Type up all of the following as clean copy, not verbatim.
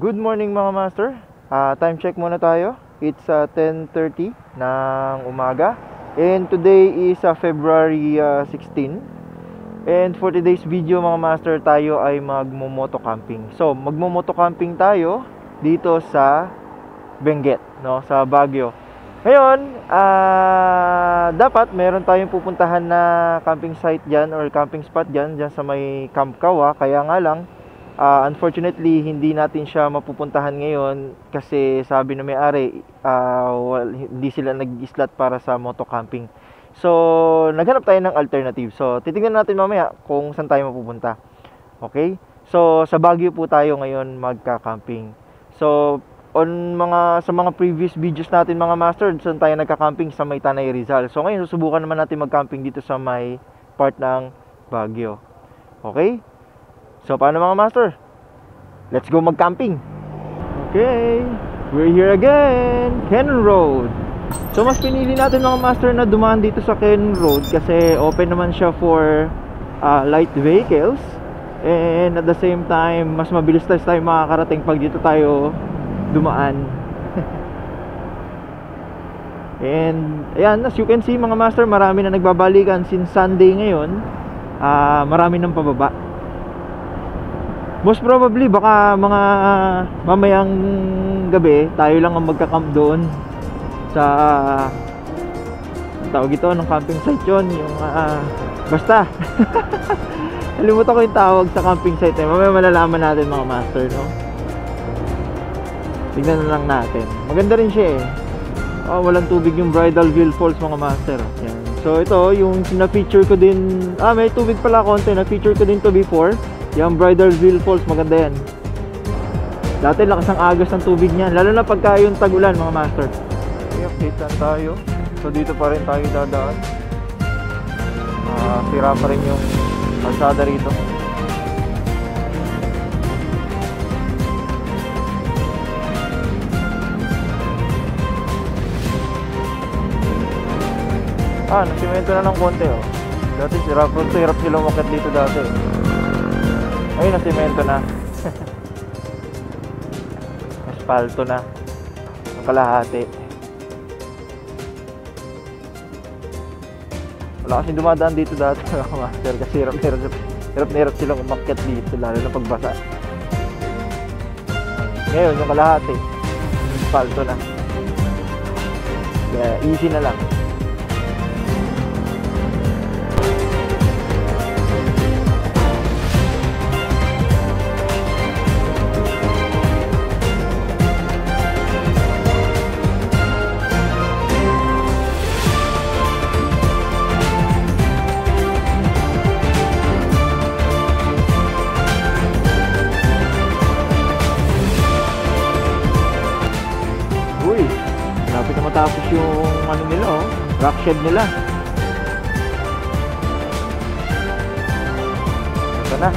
Good morning mga master. Time check muna tayo. It's 10:30 ng umaga. And today is February 16. And for today's video mga master, tayo ay magmo-moto camping. So, magmo-moto camping tayo dito sa Benguet, no, sa Baguio. Ngayon, dapat meron tayong pupuntahan na camping site diyan or camping spot diyan sa may Camp Kawa. Kaya nga lang, unfortunately, hindi natin siya mapupuntahan ngayon kasi sabi na may-ari, hindi sila nag-slot para sa moto camping. So, naghanap tayo ng alternative. So, titingnan natin mamaya kung saan tayo mapupunta. Okay? So, sa Baguio po tayo ngayon magka-camping. So, sa mga previous videos natin mga master, saan tayo nagka-camping? Sa may Tanay Rizal. So, ngayon susubukan naman natin mag-camping dito sa may part ng Baguio. Okay? So, paano mga master? Let's go mag-camping! Okay, we're here again! Cannon Road! So, mas pinili natin mga master na dumaan dito sa Cannon Road kasi open naman siya for light vehicles. And at the same time, mas mabilis tayo makakarating pag dito tayo dumaan. And, ayan, as you can see mga master, marami na nagbabalikan since Sunday ngayon. Marami nang pababa. Most probably baka mga mamayang gabi tayo lang ang magka-camp doon sa tawag ito ng camping site yun, yung basta nalimutan ko yung tawag sa camping site mamaya malalaman natin mga master, no? Tignan na lang natin, maganda rin siya eh. Walang tubig yung Bridalveil Falls mga master. Yan. So ito yung na-feature ko din, may tubig pala konti, na-feature ko din to before. Yung Bridalveil Falls, maganda yan. Dati lakas ang agos ng tubig niyan, lalo na pagka yung tag-ulan mga master. Okay, update lang tayo. So dito pa rin tayo dadaan. Sira pa rin yung kalsada rito. Nasimento na ng konti oh. Dati hirap sila umakyat dito dati. Ayun, nasimento na. Asfalto na ang kalahati. Wala kasing dumadaan dito dati mga master kasi hirap silang umakyat dito lalo na pagbasa. Ngayon yung kalahati asfalto na. Kaya easy na lang. Lapit na matapos yung ano nila oh, rock shed nila. Ito na.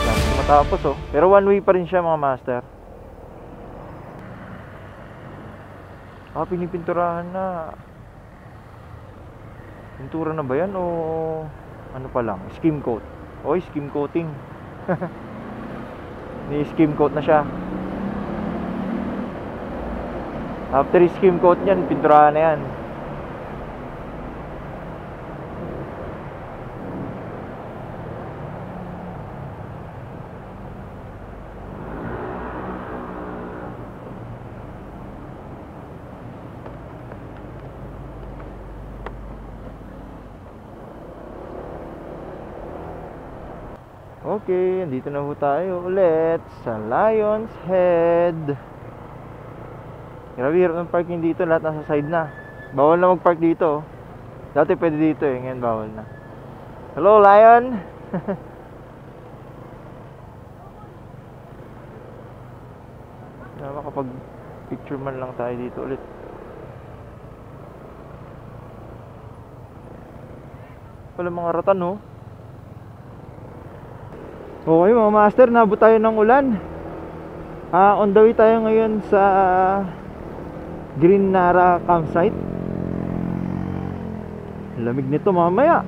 Lapit na matapos oh. Pero one way pa rin siya mga master. Pinipinturahan na. Pintura na ba yan o ano pa lang? Skim coat. Oy, skim coating. Ni-skim coat na siya. After skim coat niyan, pinturahan na yan. Okay, andito na po tayo ulit sa Lion's Head. Grabe, hirap ng parking dito, lahat nasa side na. Bawal na mag-park dito. Dati pwede dito eh, ngayon bawal na. Hello, Lion! Makapag picture man lang tayo dito ulit. Wala mga ratan, no? Okay mga master, nabot tayo ng ulan. On the way tayo ngayon sa Green Nara campsite. Lamig nito mamaya.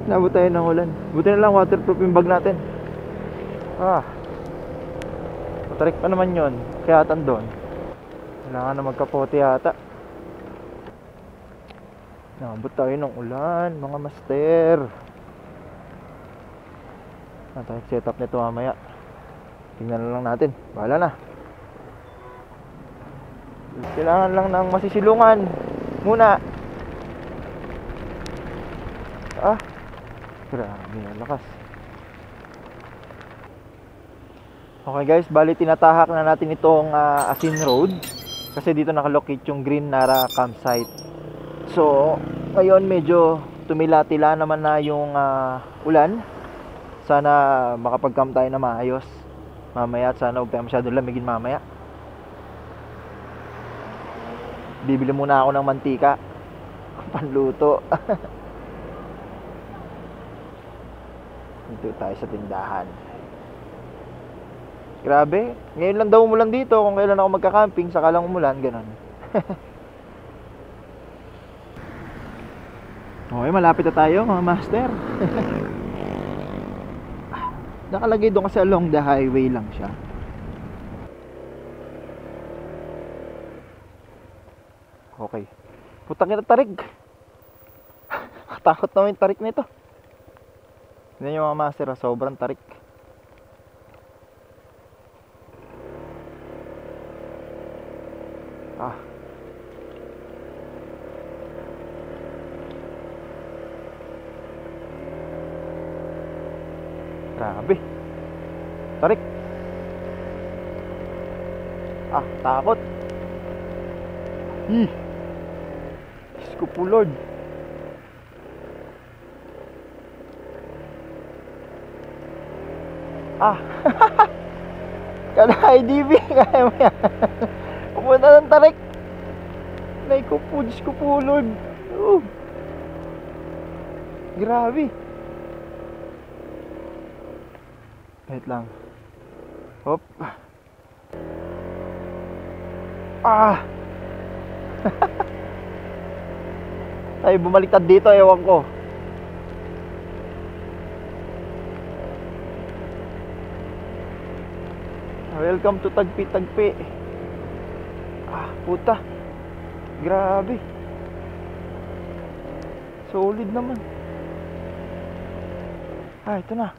Nabot tayo ng ulan. Buti na lang waterproof yung bag natin. Matarik pa naman yun. Kaya atan doon. Kailangan na magkapote yata. Nabot tayo ng ulan, mga master. Tayo set up nito mamaya. Tingnan na lang natin. Bahala na. Kailangan lang ng masisilungan muna. Grabe, ang lakas. Okay guys, bali tinatahak na natin itong Asin Road. Kasi dito nakalocate yung Green Nara campsite. So, ngayon medyo tumila-tila naman na yung ulan. Sana makapag-camp tayo na maayos mamaya at sana huwag tayo masyadong lamigin mamaya. Bibili muna ako ng mantika panluto. Dito tayo sa tindahan. Grabe, ngayon lang daw umulan dito. Kung kailan ako magka-camping, saka lang umulan, ganun. Okay, malapit na tayo mga master. Nakalagay doon kasi along the highway lang siya. Okay. Putang ina, tarig. Takot naman yung tarik nito. Hindi yung mga master, sobrang tarik. Grabe. Tarik. Takot. Diyos ko po, Lord. Kada IDB, kaya mo yan. Pumunta ng tarik. Nay ko po, Diyos ko po, Lord. Grabe. Wait lang. Hop. Tayo bumaliktad dito, ewan ko. Welcome to Tagpi-Tagpi. Puta. Grabe. Solid naman. Ito na.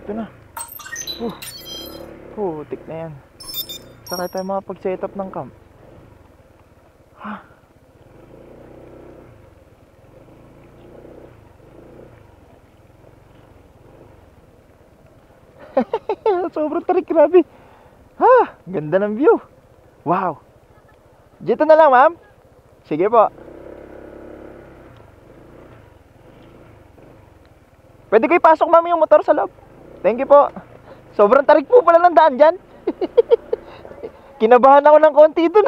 Ito na. Putik na yan. Saka tayo makapag-set up ng camp. Sobrang tarik, grabe. Ganda ng view. Wow. Dito na lang, ma'am. Sige po. Pwede ko ipasok, ma'am, yung motor sa loob. Thank you po. Sobrang tarik po pala ng daan dyan. Kinabahan ako ng konti dun.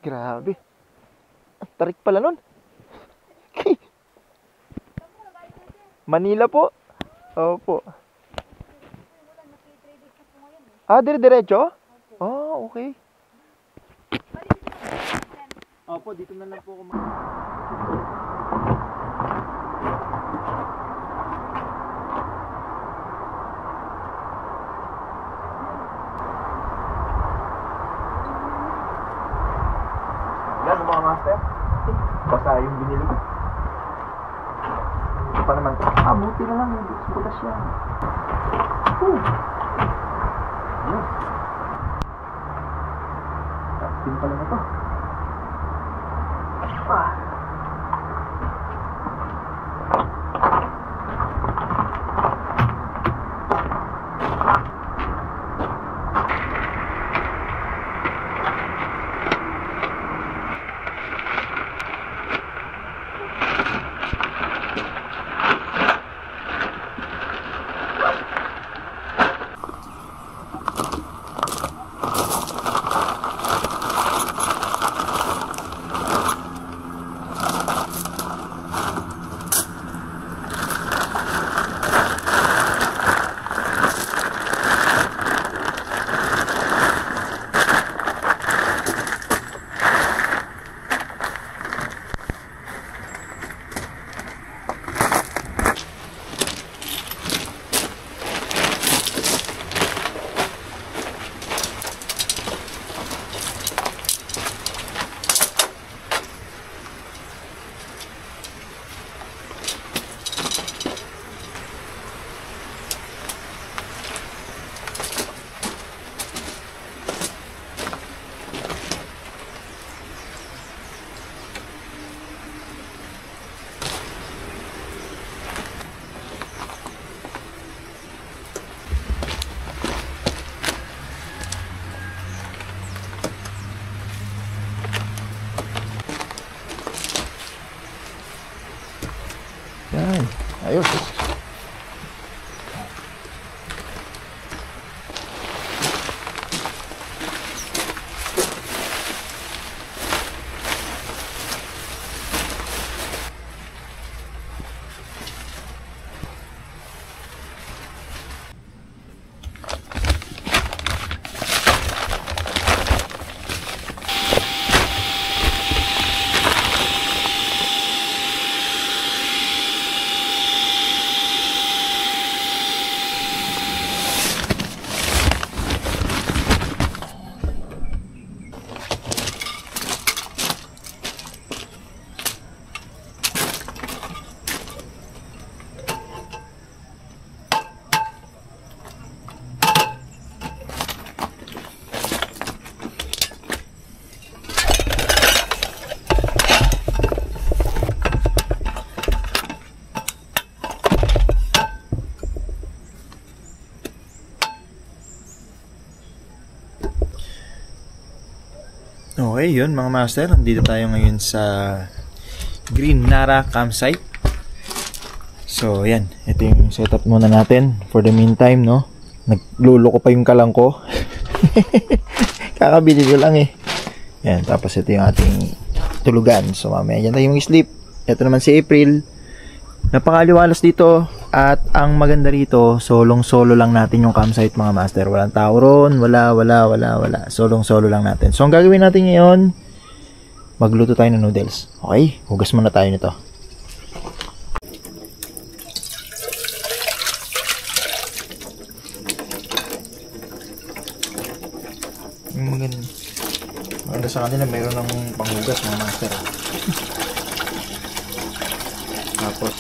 Grabe. Ang tarik pala nun. Manila po. Opo. Dire-diretso? Okay. Opo, dito na lang po ako yan mga master. Basta yung binili ko. Ito pa naman. Buti na lang. Butas yan. Yes. Tapin pala na to. Ayos. Okay, yun mga master. Nandito tayo ngayon sa Green Nara campsite. So, yan. Ito yung setup muna natin for the meantime, no? Naglulo ko pa yung kalang ko. Kakabili ko lang eh. Yan, tapos ito yung ating tulugan. So, mamaya dyan tayo mag-sleep. Ito naman si April. Napakaliwalas dito. At ang maganda rito, solong-solo lang natin yung campsite mga master. Walang tao ron, wala. Solong-solo lang natin. So, ang gagawin natin ngayon, magluto tayo ng noodles. Okay, hugas muna tayo nito. Yung maganda sa kanila, mayroon ng panghugas mga master. Tapos,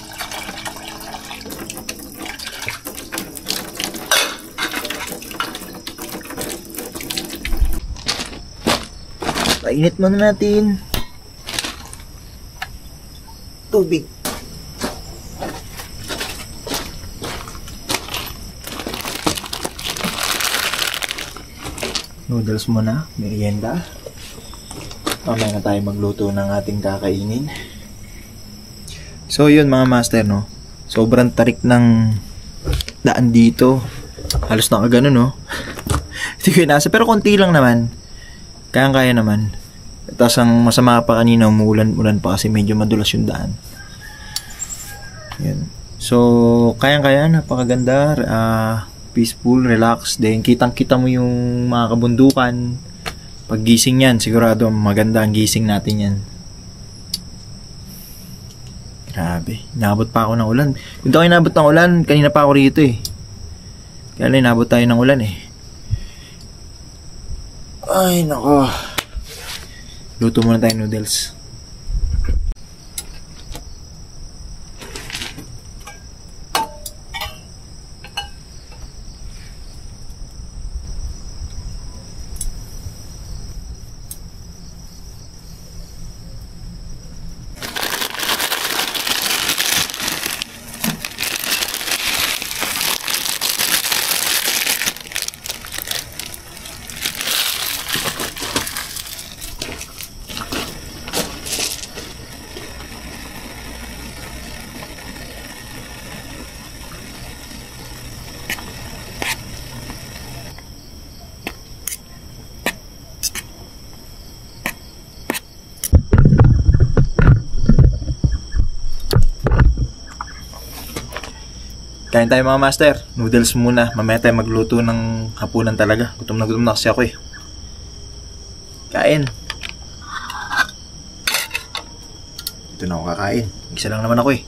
painit muna natin tubig. Noodles muna, merienda. Mamaya na tayo magluto ng ating kakainin. So yun mga master, no? Sobrang tarik ng daan dito. Halos nakagano, no? Hindi ko inasa, pero konti lang naman. Kaya naman. Tapos ang masama pa kanina, umuulan pa kasi medyo madulas yung daan. Yan. So, kaya napakaganda. Peaceful, relax. Then, kitang-kita mo yung mga kabundukan. Pag gising yan, sigurado maganda ang gising natin yan. Grabe. Inabot pa ako ng ulan. Kung tayo inabot ng ulan, kanina pa ako rito eh. Kaya lang inabot tayo ng ulan eh. Ay, nako. Luto muna tayo noodles. Kain tayo mga master. Noodles muna. Mamaya tayo magluto ng hapunan talaga. Gutom na kasi ako eh. Kain. Ito na ako kakain. Isa lang naman ako eh.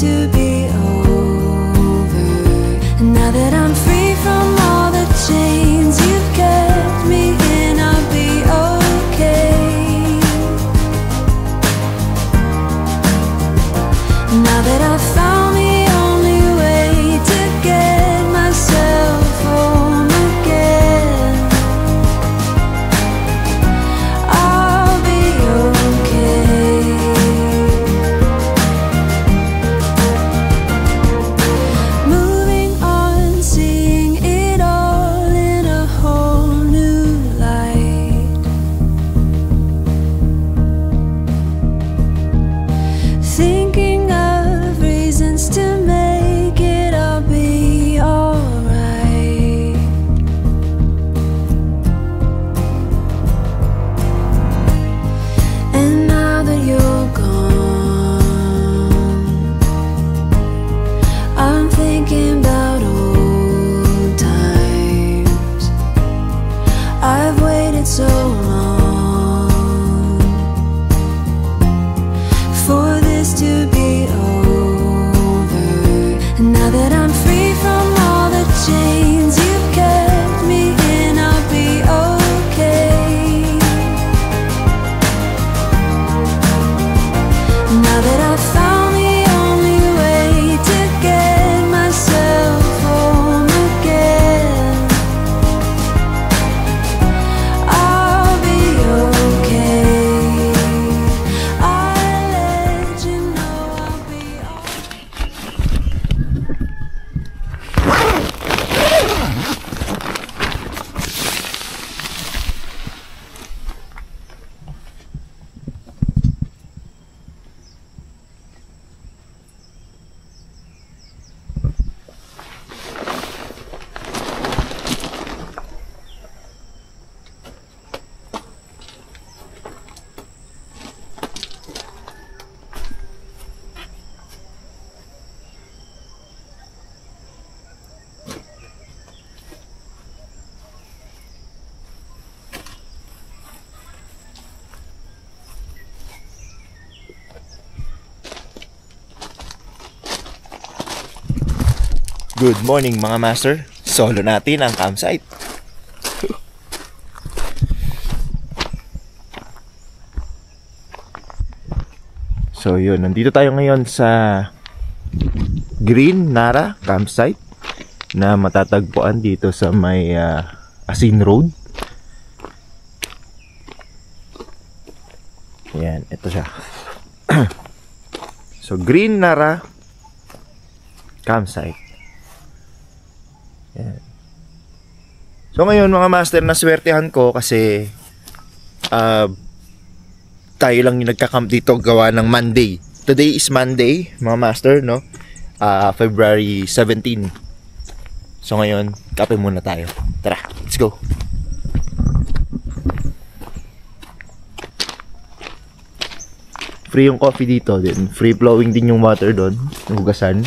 to be over. And now that I'm free from all the chains you've kept me in, I'll be okay. Now that I've found the only way to get myself home again, I'll be okay. Moving on, seeing it all in a whole new light. Thinking of reasons to make it all be alright. And now that you're gone, I'm thinking about old times. I've waited so long for this to be over. And now that I'm free from all the chains you've kept me in, I'll be okay. Now that I've found the only way to get myself home again, I'll be okay. I'll let you know I'll be Good morning mga master. Solo natin ang campsite. So yun, nandito tayo ngayon sa Green Nara campsite na matatagpuan dito sa may Asin Road. Ayan, ito siya. So Green Nara campsite. Yan. So ngayon mga master, naswertehan ko kasi tayo lang yung nagka-camp dito gawa ng Monday. Today is Monday mga master, no? February 17. So ngayon, kape muna tayo. Tara, let's go. Free yung coffee dito din. Free flowing din yung water doon, hugasan.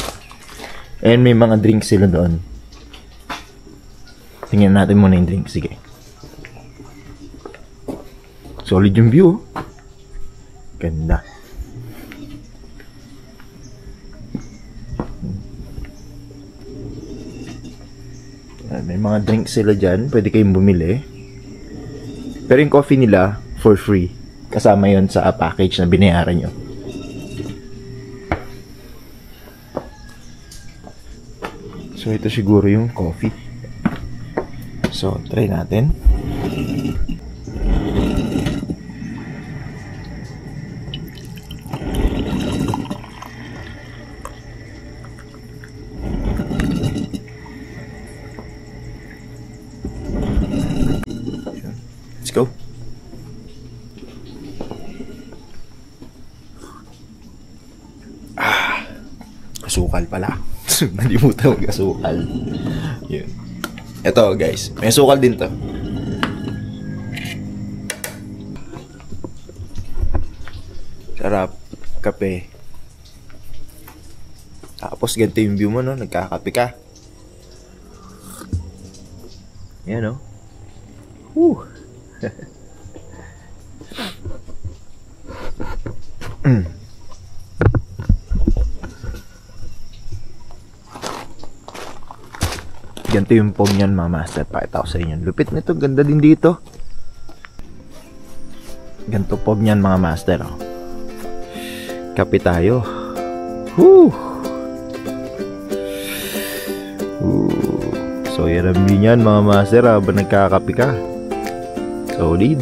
And may mga drinks sila doon. Tingnan natin muna yung drink. Sige. Solid yung view. Ganda. May mga drinks sila dyan. Pwede kayong bumili. Pero yung coffee nila, for free. Kasama yon sa package na binayaran nyo. So ito siguro yung coffee. So, try natin. Let's go. Asukal pala. Nalimutan mag-asukal. Yun. Ito guys, may sukal din to. Sarap, kape. Tapos ganito yung view mo, no? Nagkakape ka. Yan, no? Woo! Ganito yung pog niyan mga master. Pakita ko sa inyo. Lupit nito. Ganda din dito. Ganito pog niyan mga master. Oh. Kape tayo. Woo! So yarami niyan mga master habang nagkakape ka. Solid.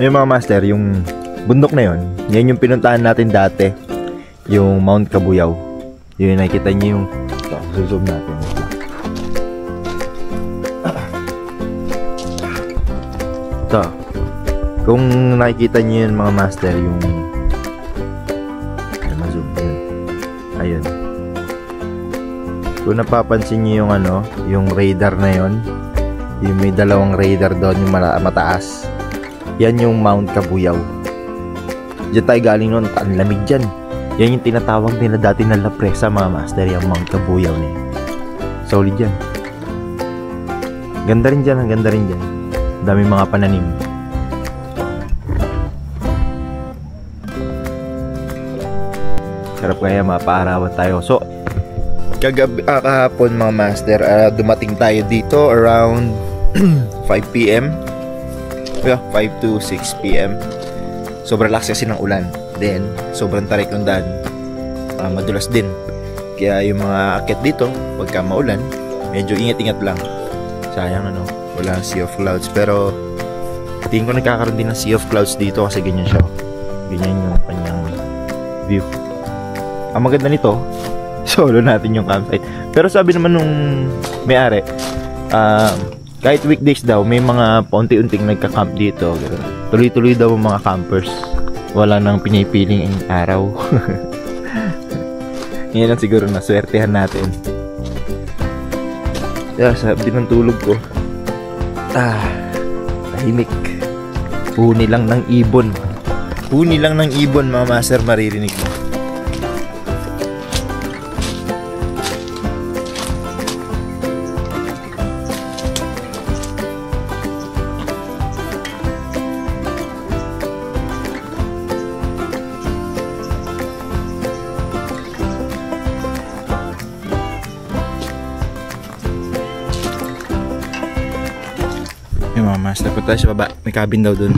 Yung mga master, yung bundok na yon, yan yung pinuntahan natin dati, yung Mount Kabuyao. Yun, nakikita niyo yung zoom natin. Ito, kung nakikita niyo yun mga master, yung ma-zoom yun. Ayun. Kung napapansin niyo yung ano, yung radar na yon, yung may dalawang radar doon, yung mataas. Yan yung Mount Kabuyao. Diyan tayo galing noon. Ang lamig dyan. Yan yung tinatawag nila dati na La Presa mga master. Yung Mount Kabuyao na yan. Solid yan. Ganda rin dyan. Ang ganda rin dyan. Dami mga pananim. Sarap kaya mapaarawan tayo. So kahapon mga master, dumating tayo dito around 5 PM. 5 to 6 PM. Sobrang lakas kasi ng ulan. Then, sobrang tarik ng daan. Madulas din. Kaya yung mga akit dito, pagka maulan, medyo ingat-ingat lang. Sayang ano, walang sea of clouds. Pero, tingin ko nagkakaroon din ng sea of clouds dito kasi ganyan siya. Ganyan yung kanyang view. Ang maganda nito, solo natin yung campsite. Pero sabi naman nung may-ari, kahit weekdays daw, may mga paunti-unting nagka-camp dito. Tuloy-tuloy daw ang mga campers. Wala nang pinipiling araw. Ngayon lang siguro na swertehan natin. Kaya sabi ng tulog ko, tahimik. Huni lang ng ibon. Huni lang ng ibon mga master maririnig mo. Yung mga master, punta tayo sa baba. May cabin daw dun.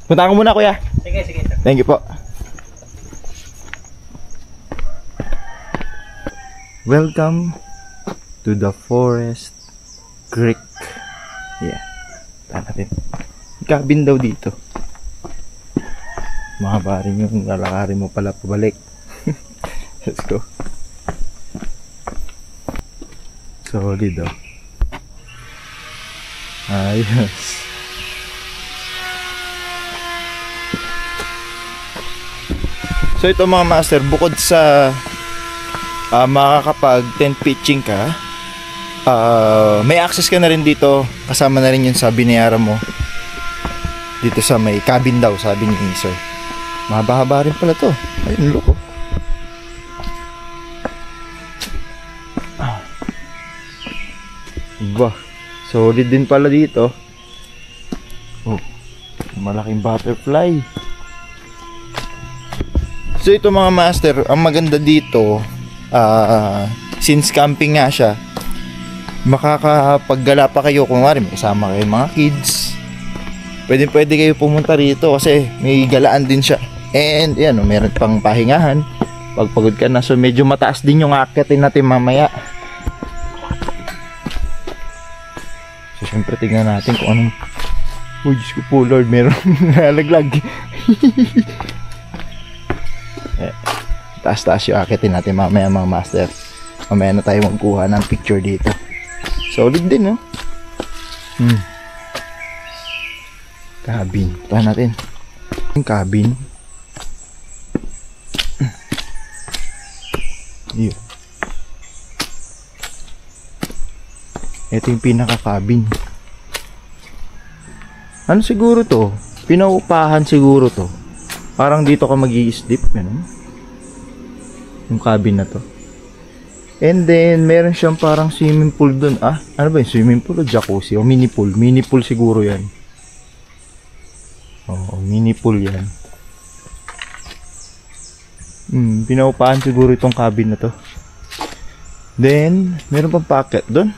Punta ko muna kuya. Sige, sige. Thank you po. Welcome to the Forest Creek. Yeah. Tama natin. Cabin daw dito. Mahaba rin yung lalakarin mo pala pabalik. Let's go. Solid daw. Ayos. So ito mga master, bukod sa makakapag tent pitching ka, may access ka na rin dito. Kasama na rin yun sa binayaran mo. Dito sa may cabin daw, sabi ni sir. Mahaba-haba rin pala to. Ayun, loko. Bah, solid din pala dito. Oh, malaking butterfly. So ito mga master, ang maganda dito, since camping nga siya, makakapaggala pa kayo kung may kasama kayo mga kids. Pwede kayo pumunta rito kasi may galaan din siya. And yan, meron pang pahingahan pag pagod ka na. So medyo mataas din yung aakitin natin mamaya. So syempre tignan natin kung anong... Uy, Diyos ko po Lord, meron nalaglag. Taas-taas yung aakitin natin mamaya mga master. Mamaya na tayo magkuha ng picture dito. Solid din, no? Cabin. Tahan natin. Yung cabin. Yun. Ito yung pinaka-cabin. Ano siguro to? Pinaupahan siguro to. Parang dito ka mag-i-sleep, ganun. Yung cabin na to. And then, meron siyang parang swimming pool dun. Ah, ano ba yung swimming pool o jacuzzi? O mini pool? Mini pool siguro yan. Oo, mini pool yan. Pinaupahan siguro itong cabin na to. Then, meron pang pocket dun.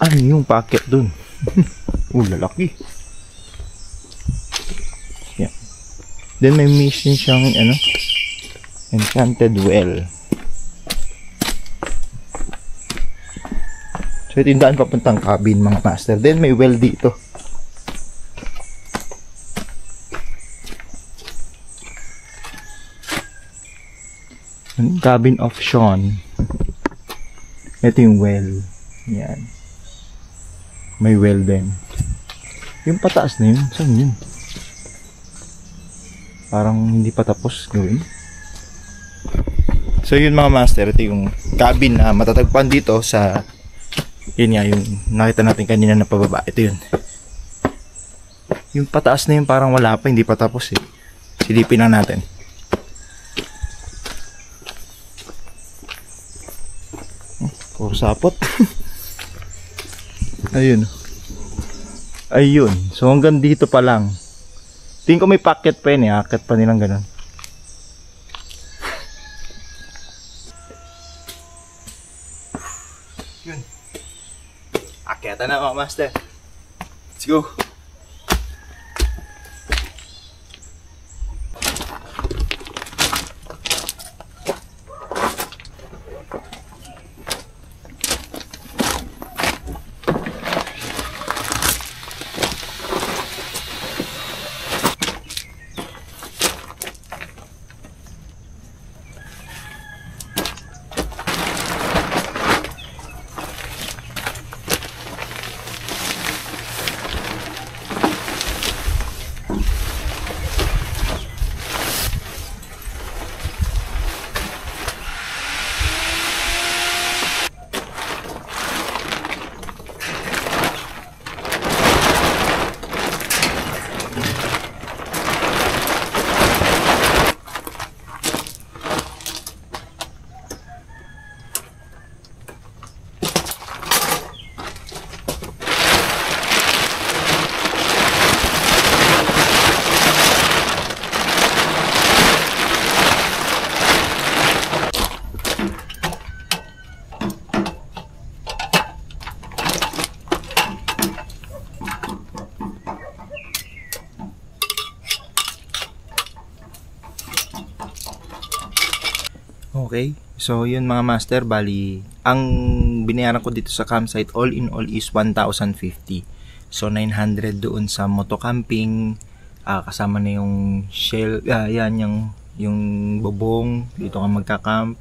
Ano yung pocket dun? Lalaki. Yeah. Then, may mission siyang, enchanted well. So, ito yung daan papuntang cabin, mga master. Then, may well dito. Cabin of Sean. Ito yung well. Yan. May well din. Yung pataas na yun, saan yun? Parang hindi pa tapos gawin. So, yun mga master. Ito yung cabin na matatagpuan dito sa... Yun nga, yung nakita natin kanina na pababa. Ito yun. Yung pataas na yun parang wala pa, hindi pa tapos eh. Silipin na natin. Puro sapot. Ayun. Ayun. So hanggang dito pa lang. Tingin ko may pocket pa yun eh. Akit pa nilang ganun. Yun. Akyatan na mga master. Let's go. Okay, so yun mga master, bali ang binayaran ko dito sa campsite all in all is 1,050. So 900 doon sa moto camping, kasama na yung shell, yan yung bubong, dito ka magka-camp.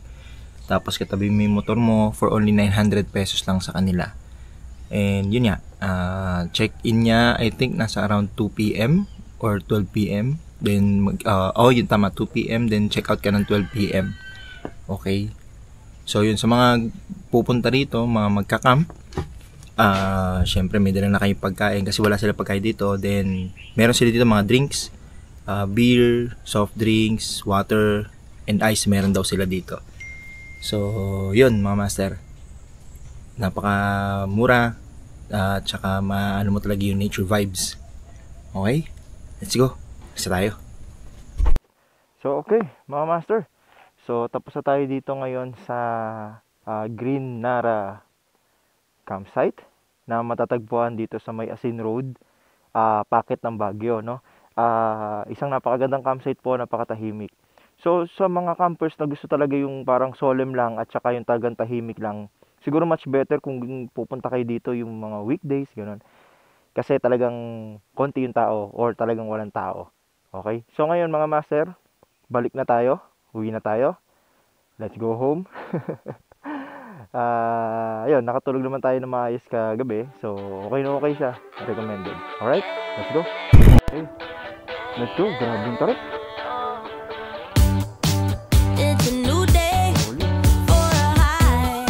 Tapos katabi mo yung motor mo for only 900 pesos lang sa kanila. And yun nga, check-in niya I think nasa around 2 PM or 12 PM. Then yun tama, 2 PM, then check out ka ng 12 PM. Okay. So yun, sa mga pupunta rito, mga magka-camp, syempre may dala na kayong pagkain kasi wala sila pagkain dito. Then meron sila dito mga drinks, beer, soft drinks, water, and ice, meron daw sila dito. So yun mga master, napaka mura, tsaka maano mo talaga yung nature vibes. Okay, let's go, basta tayo. So okay mga master, so tapos na tayo dito ngayon sa Green Nara campsite na matatagpuan dito sa May Asin Road, Packet ng Baguio, no? Isang napakagandang campsite po, napakatahimik. So sa mga campers na gusto talaga yung parang solemn lang at saka yung talagang tahimik lang, siguro much better kung pupunta kayo dito yung mga weekdays, gano'n. Kasi talagang konti yung tao or talagang walang tao. Okay? So ngayon mga master, balik na tayo. Uwi na tayo. Let's go home. Ayun, nakatulog naman tayo na maayos kagabi. So, okay na okay siya. Recommended. Alright, let's go. Okay. Let's go. Grabe yung tarot. It's a new day for a high.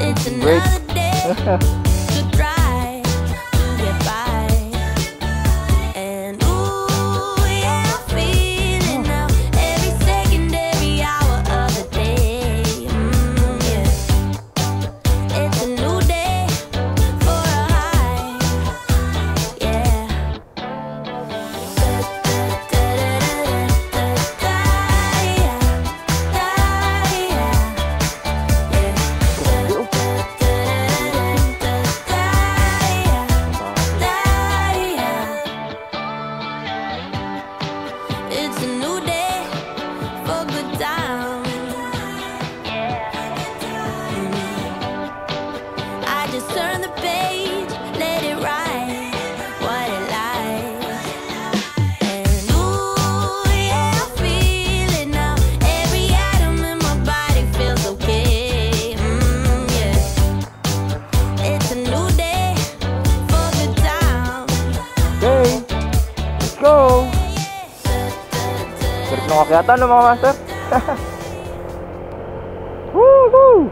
It's another day to try to get by. Yata no mga master? Woohoo!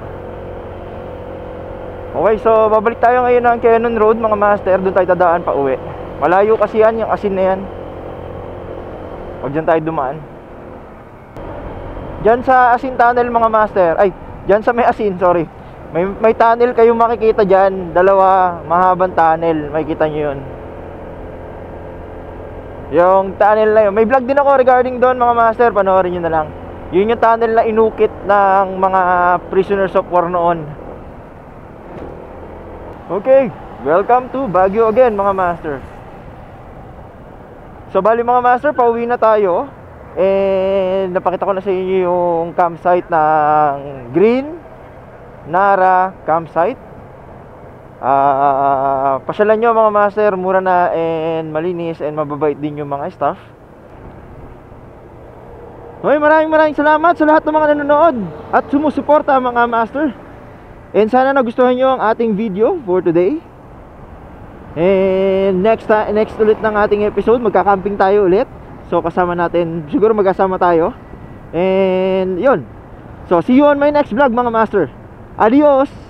Okay, so babalik tayo ngayon ng Cannon Road mga master. Doon tayo dadaan pa uwi. Malayo kasi yan, yung asin na yan. Huwag dyan tayo dumaan. Dyan sa asin tunnel mga master. Ay, dyan sa may asin, sorry. May tunnel kayong makikita dyan. Dalawa, mahabang tunnel. Makikita nyo yun. Yung tunnel na yun. May vlog din ako regarding doon mga master. Panoorin nyo na lang. Yun yung tunnel na inukit ng mga prisoners of war noon. Okay, welcome to Baguio again mga master. So bali mga master, pauwi na tayo. And napakita ko na sa inyo yung campsite ng Green Nara campsite. Pasyalan nyo mga master, mura na and malinis and mababait din yung mga staff. Okay, maraming salamat sa lahat ng mga nanonood at sumusuporta mga master. And sana nagustuhan nyo ang ating video for today. And next ulit ng ating episode, magka-camping tayo ulit. So kasama natin, siguro magkasama tayo. And yun. So see you on my next vlog mga master. Adios!